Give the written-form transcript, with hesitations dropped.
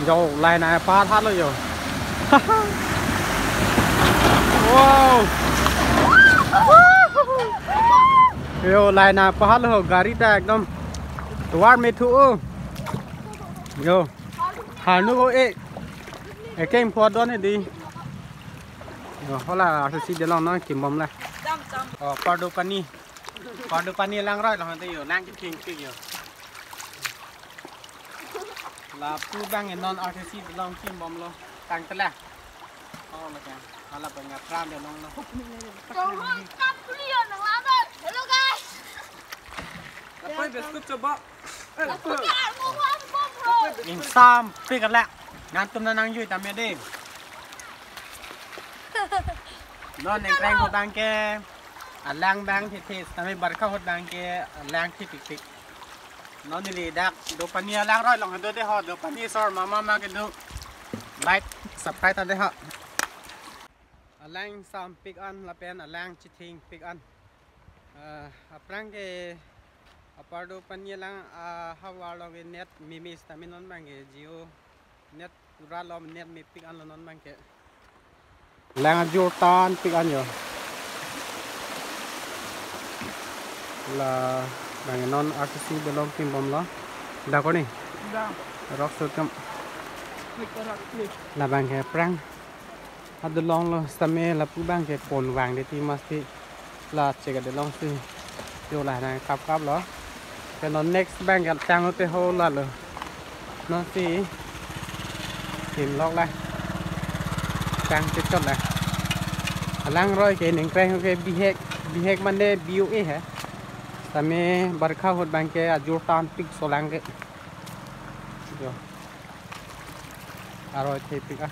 Yo lại này phá thắt rồi yo. Wow. Yo lại này phá thắt rồi gari ta एकदम tuar me thu. Yo. Hà nu ê. Ê kem phọt đón đi. Yo hola sẽ để lòng nó kiếm bom lại. Pardo pani lang rồi là hoàn toàn yo lang cái kinh yo. Là pu bang non artist belong kim bom lo tang tela oh là kang ala pa nga pram de long lo hello guys Apa biskuit coba? in sam pi kan la ngan tum na nang yui tam ya de non en krang ho bang ke lang bang thi tame bar kha hot bang ke lang thi tik nó đi lì đạc đồ pani lang rồi lòng đồ để họ đồ pani sor mama cái đồ like subscribe ta để họ lang sam pick ăn là pen lang chiting pick ăn aprang cái apardo pani lang hawa lo cái net mimi stamin non mang cái geo net pura lo net mi pick ăn lo non mang cái lang Jordan pick ăn rồi là bang non artist belong kim bom lo da ko ni rock sut kam là bang ke prang ad long lo stame la pu bang ke pon wang de ti masti la che ga de long si yo la na kap lo ke non next bang ga chang lo te ho la lo nó si tìm log lại chang chết chốt lại lang rồi ke ning krang ke bihek man de biu e hai tame barkha hot bang ke Jordan pick solang ke yo aro the pick a